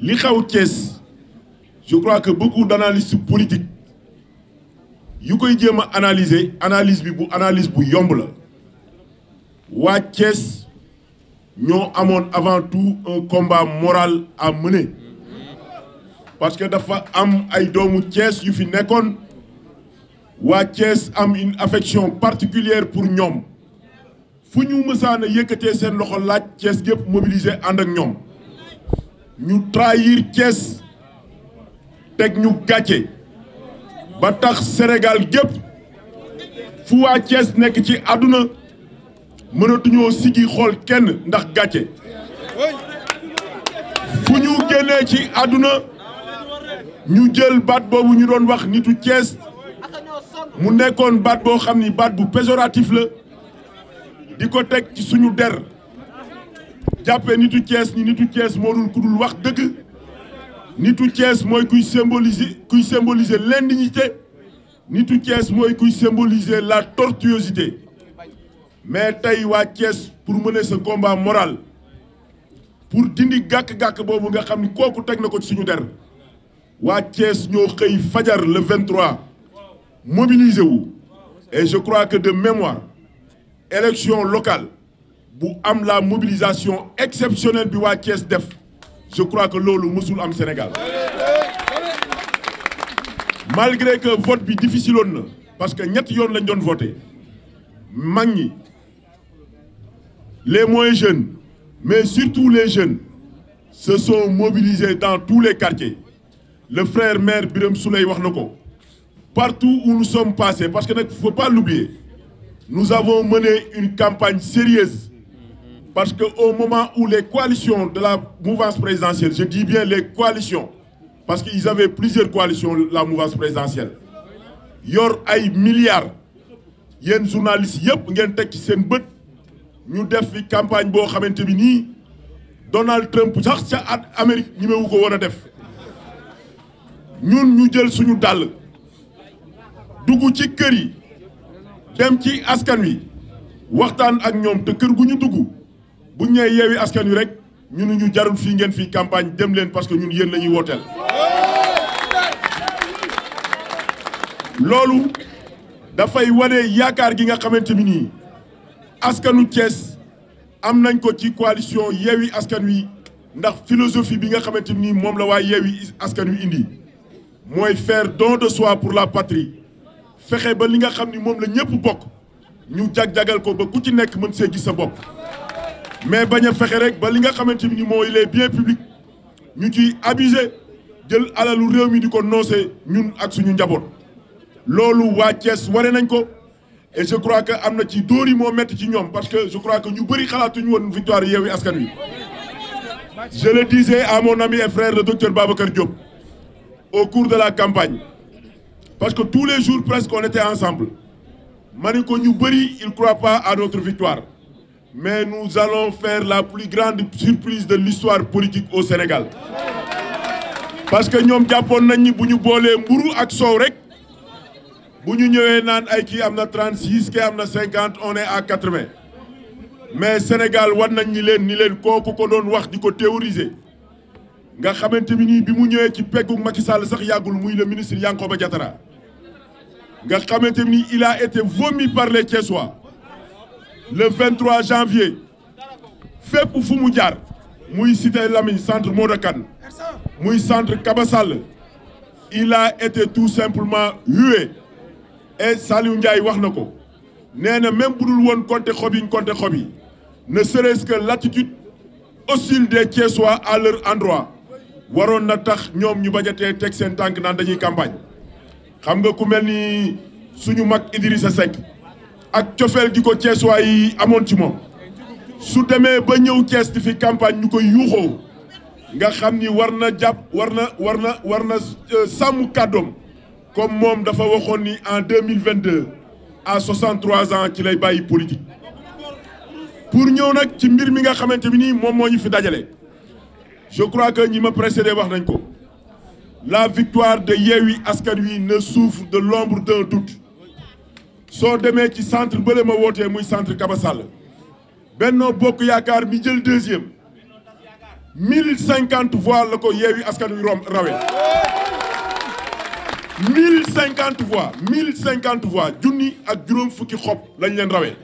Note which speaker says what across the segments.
Speaker 1: li xaw Thiès je crois que beaucoup d'analystes politiques yu koy jéem a analyse bi analyse bu yomb la waa Thiès ñoo amoon avant tout un combat moral à mener parce que dafa am ay doomu Thiès yu fi nekkoon waa Thiès am une affection particulière pour ñoom fu ñu mësaan a yëkkatee seen loxo laaj Thiès gépp mobiliser ànd ak ñoom ñu trahir Thiès teg ñu gàcce ba tax Sénégal gépp fu waa Thiès nekk ci àdduna mënatuñoo sigi xool kenn ndax gàcce fu ñu génnee ci àdduna ñu jël baat boobu ñu doon wax nitu Thiès mu nekkoon baat boo xam ni baat bu péjoratif la di ko teg ci suñu der jàppe nitu Thiès ni nitu Thiès moo dul ku dul wax dëgg nitu Thiès mooy kuy symboliser l'indignité nitu Thiès mooy kuy symboliser la tortuosité mais tey waa Thiès pour mener ce combat moral pour dindi gàkk-gàkk boobu nga xam ni kooku teg na ko ci suñu der waa Thiès ñoo xëy fajar le 23 mobilisé wu et je crois que de mémoire élection locale bu am la mobilisation exceptionnelle bi waa Thiès def je crois que loolu mësul am Sénégal malgré que vote bi difficile woon na parce que ñetti yoon lañ doon voté mag ñi les moins jeunes mais surtout les jeunes se sont mobilisés dans tous les quartiers le frère maire Birame Souleye wax na ko partout où nous sommes passés parce que nag faut pas l'oublier nous avons mené une campagne sérieuse parce que au moment où les coalitions de la mouvance présidentielle je dis bien les coalitions parce qu'ils avaient plusieurs coalitions la mouvance présidentielle yor ay milliards yéen journalistes yëpp ngeen teg ci seen bët ñu def fi campagne boo xamante bi nii Donald Trump sax ca at Amérique ñemewu ko woon a def ñun ñu jël suñu dàll dugg ci kër yi dem ci askan wi waxtaan ak ñoom te kër gu ñu dugg bu ñu nee yeewi askan wi rek ñun ñu jarul fii ngeen fii campagne dem leen parce que ñun yéen la ñuy wooteel. loolu dafay wane yaakaar gi nga xamante bi nii askanu Thiès am nañ ko ci coalition yeewi askan wi ndax philosophie bi nga xamante bi nii moom la waa yeewi askan wi indi mooy faire don de soi pour la patrie. fexe ba li nga xam ni moom la ñëpp bokk ñu jag-jagal ko ba ku ci nekk mën see gis sa bopp mais bañ a fexe rek ba li nga xamante ni mooy les biens publics ñu ciy abusé jël alalu réew mi di ko noose ñun ak suñu njaboot loolu waa Thiès ware nañ ko et je crois que am na ci dóor yi moo métti ci ñoom parce que je crois que ñu bëri xalaatuñu woon victoire Yewwi Askan Wi je le disais à mon ami et frère le docteur Babacar Diop au cours de la campagne parce que tous les jours presque on était ensemble ma ne ko ñu bëri il croit pas à notre victoire mais nous allons faire la plus grande surprise de l'histoire politique au Sénégal parce que ñoom jàppoon nañ ni bu ñu boolee mburu ak soow rek bu ñu ñëwee naan ay kii am na 36 kii am na 50 on est à 80 mais Sénégal wan nañ ni leen kooku ko doon wax di ko théoriser nga xamante bi nii bi mu ñëwee ci peggu Macky Sall sax yàggul muy le ministre Yankhoba Diattara nga xamante ni il a été vomi par les Thiessois le 23 janvier fépp fu mu jaar muy cité Lamine centre Modou Kane muy centre Kaba Sall il a été tout simplement hué et Saliou Ndiaye wax na ko nee na même bu dul woon compter xob yi ne serait-ce que l'attitude hostile des Thiessois à leur endroit waroon na tax ñoom ñu bajatee teg seen tànk naan dañuy campagne xam nga ku mel ni suñu mag Idrissa Seck ak cofeel gi ko Thiessois yi amoon ci moom su demee ba ñëw Thiès di fi campagne ñu koy yuuxoo nga xam ni war na sàmm kàddoom comme moom dafa waxoon ni en 2022 à 63 ans ci lay bàyyi politique pour ñëw nag ci mbir mi nga xamante bi nii moom moo ñu fi dajale je crois que ñi ma précédé wax nañ ko la victoire de Yewwi Askan Wi ne souffre de l'ombre d'un doute soo demee ci centre bële ma wootee muy centre Kaba Sall Benno Bokk Yaakaar mi jël deuxième 1050 voix la ko Yewwi Askan Wi rawee 1050 voix 1050 voix junni ak juróom fukki xob lañ leen rawee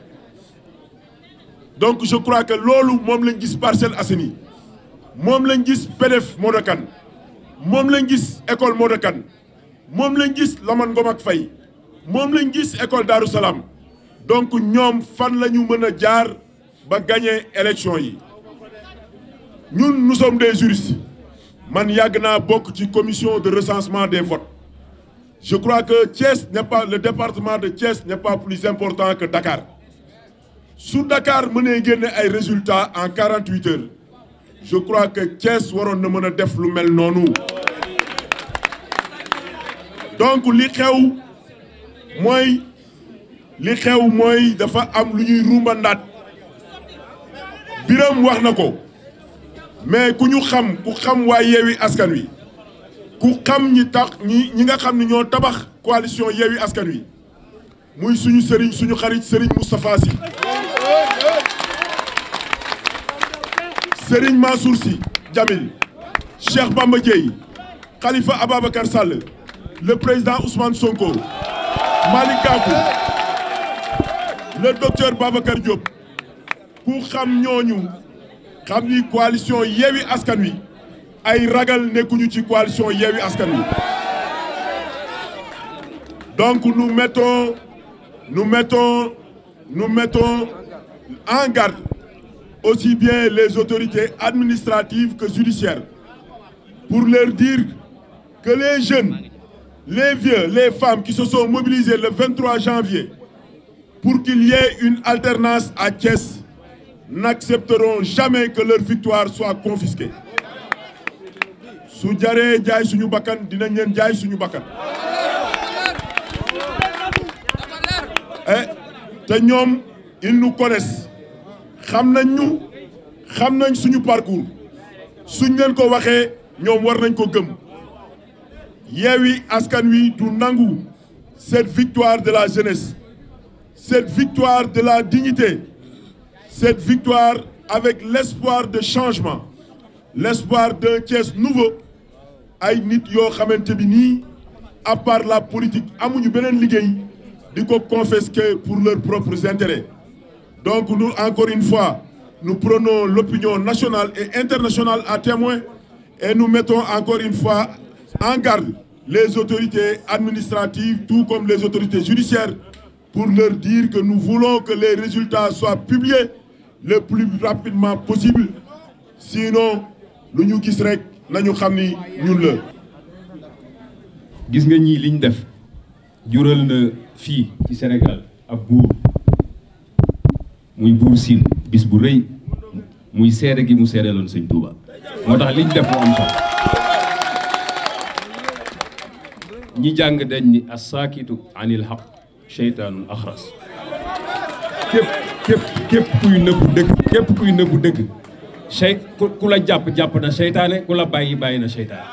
Speaker 1: donc je crois que loolu moom lañ gis Parcelles Assainies moom lañ gis PDF Modou Kane moom lañ gis école Modou Kane moom lañ gis Lamane Ngom ak Faye moom lañ gis école Darou Salam donc ñoom fan la ñu mën a jaar ba gagner élection yi ñun nous sommes des juristes man yàgg naa bokk ci commission de recensement des votes je crois que Thiès n'est pas le département de Thiès n'est pas plus important que Dakar su Dakar mënee génne ay résultats en 48 heures je crois que Thiès waroon na mën a def lu mel noonu donc li xew mooy dafa am lu ñuy rumbandaat Biram wax na ko mais ku xam waa Yewwi Askan Wi ku xam ñi nga xam ne ñoo tabax coalition Yewwi Askan Wi muy suñu sëriñ suñu xarit Serigne Moustapha Sy Serigne Mansour Sy Djamil Cheikh Bamba Dièye Khalifa Ababacar Sall le président Ousmane Sonko Malick Gakou le docteur Babacar Diop ku xam ñooñu xam ni coalition Yewwi Askan Wi ay ragal nekkuñu ci coalition Yewwi Askan Wi donc nous mettons en garde aussi bien les autorités administratives que judiciaires pour leur dire que les jeunes, les vieux, les femmes qui se sont mobilisés le 23 janvier pour qu'il y ait une alternance à Thiès n'accepteront jamais que leur victoire soit confisquée. su jaree jaay suñu bakkan dinañ leen jaay suñu bakkan te ñoom ils nous connaissent xam nañ suñu parcours suñ leen ko waxee ñoom war nañ ko gëm Yewwi Askan Wi du nangu cette victoire de la jeunesse cette victoire de la dignité cette victoire avec l'espoir de changement l'espoir d'un Thiès nouveau ay nit yoo xamante bi nii à part la politique amuñu beneen liggéey di ko confisquer pour leurs propres intérêts donc nous encore une fois nous prenons l'opinion nationale et internationale à témoin et nous mettons encore une fois en garde les autorités administratives tout comme les autorités judiciaires pour leur dire que nous voulons que les résultats soient publiés le plus rapidement possible sinon lu ñu gis rek nañu xam ni ñun la.
Speaker 2: gis nga ñii liñ def jural na fii ci Sénégal ab buur muy buur Siin bis bu rëy muy seede gi mu seedeeloon Sëñ Tuuba moo tax liñ def mu am sax ñi jàng dañ ni as-saakitu anil haqq seytaanun axras képp kuy nëbbu dëgg ku la jàpp na seytaane ku la bàyyi na seytaane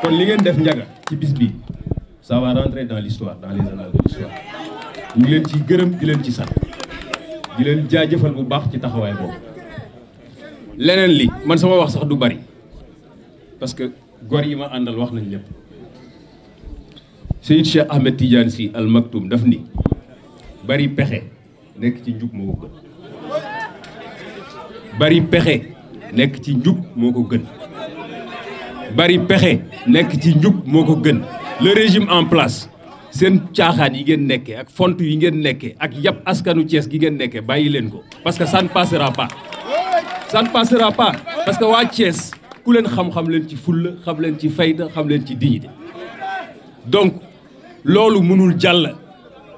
Speaker 2: kon li ngeen def njaga ci bis bi ça va rentrer dans l'histoire dans les annales de l'histoire ñu ngi leen ci gërëm di leen ci sant di leen jaajëfal bu baax ci taxawaay boobu leneen li man sama wax sax du bari parce que gor yi ma àndal wax nañ lépp Seyid Cheikh Ahmed Tidiane Sy Al Maktoum daf ni bari pexe nekk ci njub moo ko gën bari pexe nekk ci njub moo ko gën bari pexe nekk ci njub moo ko gën le régime en place seen caaxaan yi ngeen nekkee ak font yi ngeen nekkee ak yàpp askanu Thiès gi ngeen nekkee bàyyi leen ko parce que ça ne passera pas parce que waa Thiès ku leen xam leen ci fulla xam leen ci fayda xam leen ci dignité donc loolu mënul jàll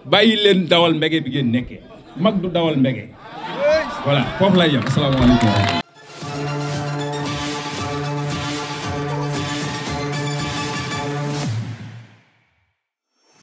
Speaker 2: bàyyi leen dawal mbege bi ngeen nekkee mag du dawal mbege voilà foofu lay yem asalaamaaleykum